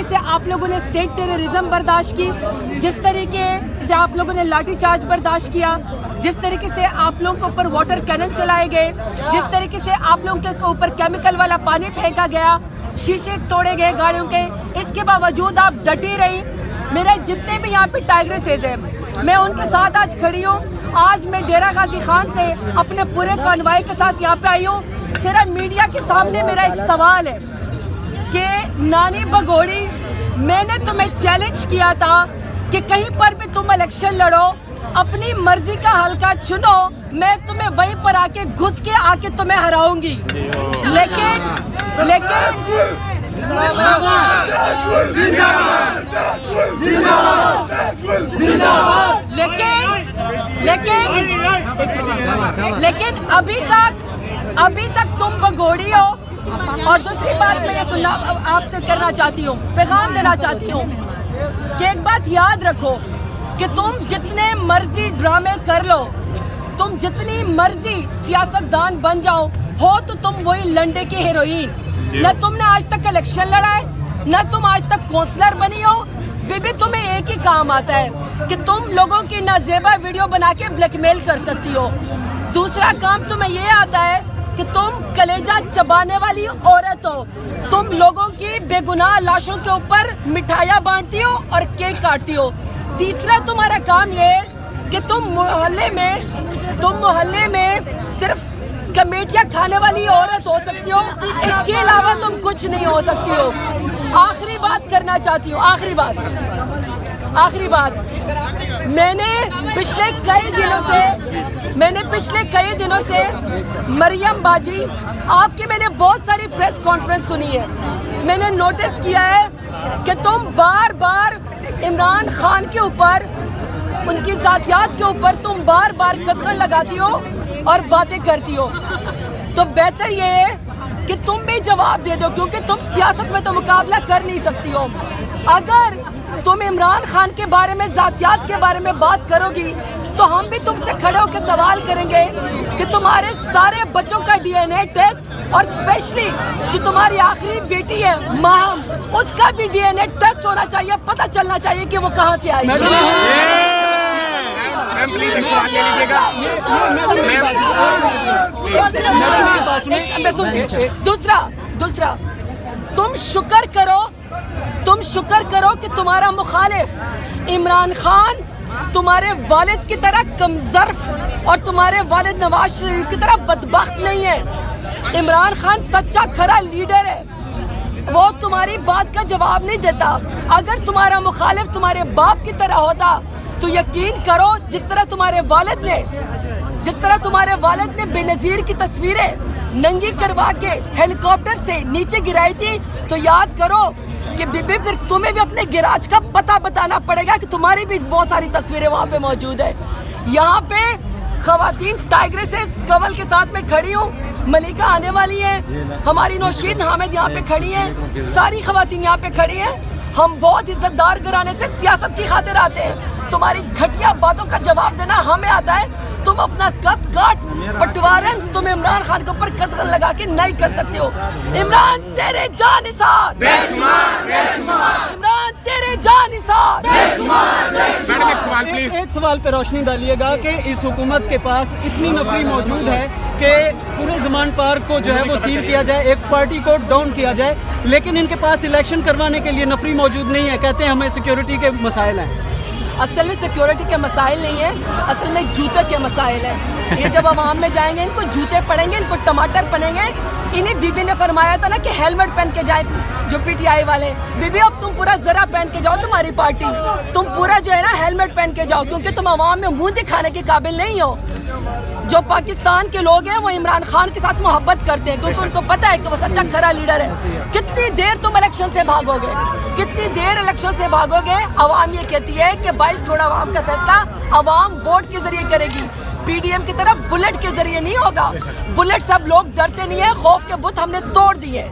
طریقے سے آپ لوگوں نے اسٹیٹ ٹیررزم برداشت کی، جس طریقے سے آپ لوگوں نے لاٹھی چارج برداشت کیا، جس طریقے سے آپ لوگوں کے اوپر واٹر کینن چلائے گئے، جس طریقے سے آپ لوگوں کے اوپر کیمیکل والا پانی پھینکا گیا، شیشے توڑے گئے گاڑیوں کے، اس کے باوجود آپ ڈٹی رہی. میرے جتنے بھی یہاں پہ ٹائگریسز ہیں میں ان کے ساتھ آج کھڑی ہوں. آج میں ڈیرہ غازی خان سے اپنے پورے کانوائے کے ساتھ یہاں پہ آئی ہوں. صرف میڈیا کے سامنے میرا ایک سوال ہے کہ نانی بگوڑی، میں نے تمہیں چیلنج کیا تھا کہ کہیں پر بھی تم الیکشن لڑو، اپنی مرضی کا حلقہ چنو، میں تمہیں وہیں پر آ کے گھس کے آ کے تمہیں ہراؤں گی. لیکن ابھی تک تم بگوڑی ہو. اور دوسری بات میں یہ سننا آپ سے کرنا چاہتی ہوں، پیغام دینا چاہتی ہوں کہ ایک بات یاد رکھو کہ تم جتنے مرضی ڈرامے کر لو، تم جتنی مرضی سیاستدان بن جاؤ، ہو تو تم وہی لنڈے کے ہیروئن. نہ تم نے آج تک الیکشن لڑا ہے، نہ تم آج تک کونسلر بنی ہو. بی تمہیں ایک ہی کام آتا ہے کہ تم لوگوں کی نازیبا ویڈیو بنا کے بلیک میل کر سکتی ہو. دوسرا کام تمہیں یہ آتا ہے کہ تم کلیجہ چبانے والی عورت ہو. تم لوگوں کی بے گناہ لاشوں کے اوپر مٹھائیاں بانٹتی ہو اور کیک کاٹتی ہو. تیسرا تمہارا کام یہ ہے کہ تم محلے میں صرف کمیٹیاں کھانے والی عورت ہو سکتی ہو، اس کے علاوہ تم کچھ نہیں ہو سکتی ہو. آخری بات کرنا چاہتی ہوں، آخری بات میں نے پچھلے کئی دنوں سے مریم باجی آپ کی میں نے بہت ساری پریس کانفرنس سنی ہے. میں نے نوٹس کیا ہے کہ تم بار بار عمران خان کے اوپر، ان کی ذاتیات کے اوپر تم بار بار قدغن لگاتی ہو اور باتیں کرتی ہو. تو بہتر یہ ہے کہ تم بھی جواب دے دو، کیونکہ تم سیاست میں تو مقابلہ کر نہیں سکتی ہو. اگر تم عمران خان کے بارے میں، ذاتیات کے بارے میں بات کرو گی تو ہم بھی تم سے کھڑے ہو کے سوال کریں گے کہ تمہارے سارے بچوں کا ڈی این اے ٹیسٹ، اور اسپیشلی جو تمہاری آخری بیٹی ہے ماہم، اس کا بھی ڈی این اے ٹیسٹ ہونا چاہیے، پتہ چلنا چاہیے کہ وہ کہاں سے آئی. دوسرا تم شکر کرو کہ تمہارا مخالف عمران خان تمہارے والد کی طرح کمظرف اور تمہارے والد نواز شریف کی طرح بدبخت نہیں ہے. عمران خان سچا کھرا لیڈر ہے، وہ تمہاری بات کا جواب نہیں دیتا. اگر تمہارا مخالف تمہارے باپ کی طرح ہوتا تو یقین کرو جس طرح تمہارے والد نے بے نظیر کی تصویریں ننگی کروا کے ہیلی کاپٹر سے نیچے گرائی تھی، تو یاد کرو کہ پھر تمہیں بھی اپنے گراج کا پتہ بتانا پڑے گا کہ تمہاری بھی بہت ساری تصویریں وہاں پہ موجود ہے. یہاں پہ خواتین ٹائگریسز کول کے ساتھ میں کھڑی ہوں، ملیکہ آنے والی ہیں، ہماری نوشین حامد یہاں پہ کھڑی ہیں، ساری خواتین یہاں پہ کھڑی ہیں. ہم بہت عزت دار گھرانے سے سیاست کی خاطر آتے ہیں. تمہاری گھٹیا باتوں کا جواب دینا ہمیں آتا ہے. تم اپنا قد کاٹ پٹوارن، تم عمران خان کے اوپر قدغن لگا کے نہیں کر سکتے ہو. عمران تیرے جان نثار، عمران تیرے جان نثار. ایک سوال پہ روشنی ڈالیے گا کہ اس حکومت کے پاس اتنی نفری موجود ہے کہ پورے زمان پارک کو جو ہے وہ سیل کیا جائے، ایک پارٹی کو ڈاؤن کیا جائے، لیکن ان کے پاس الیکشن کروانے کے لیے نفری موجود نہیں ہے. کہتے ہیں ہمیں سیکیورٹی کے مسائل ہیں. اصل میں سیکیورٹی کے مسائل نہیں ہیں، اصل میں جوتے کے مسائل ہیں. یہ جب عوام میں جائیں گے ان کو جوتے پڑیں گے، ان کو ٹماٹر پڑیں گے. انہیں بی بی نے فرمایا تھا نا کہ ہیلمٹ پہن کے جائیں جو پی ٹی آئی والے. بی بی اب تم پورا ذرا پہن کے جاؤ، تمہاری پارٹی تم پورا جو ہے نا ہیلمٹ پہن کے جاؤ، کیونکہ تم عوام میں منہ دکھانے کے قابل نہیں ہو. جو پاکستان کے لوگ ہیں وہ عمران خان کے ساتھ محبت کرتے ہیں کیونکہ ان کو پتہ ہے کہ وہ سچا کھرا لیڈر ہے. کتنی دیر تم الیکشن سے بھاگو گے؟ عوام یہ کہتی ہے کہ 22 کروڑ عوام کا فیصلہ عوام ووٹ کے ذریعے کرے گی. پی ڈی ایم کی طرف بلٹ کے ذریعے نہیں ہوگا. بلٹ سب لوگ ڈرتے نہیں ہیں، خوف کے بت ہم نے توڑ دیے.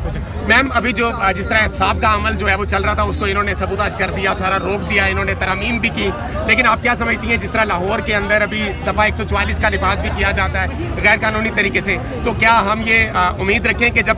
میم ابھی جو جس طرح احتساب کا عمل جو ہے وہ چل رہا تھا اس کو انہوں نے سبوتاژ کر دیا، سارا روک دیا، انہوں نے ترامیم بھی کی. لیکن آپ کیا سمجھتی ہیں جس طرح لاہور کے اندر ابھی دفعہ 144 کا لحاظ بھی کیا جاتا ہے غیر قانونی طریقے سے، تو کیا ہم یہ امید رکھیں کہ جب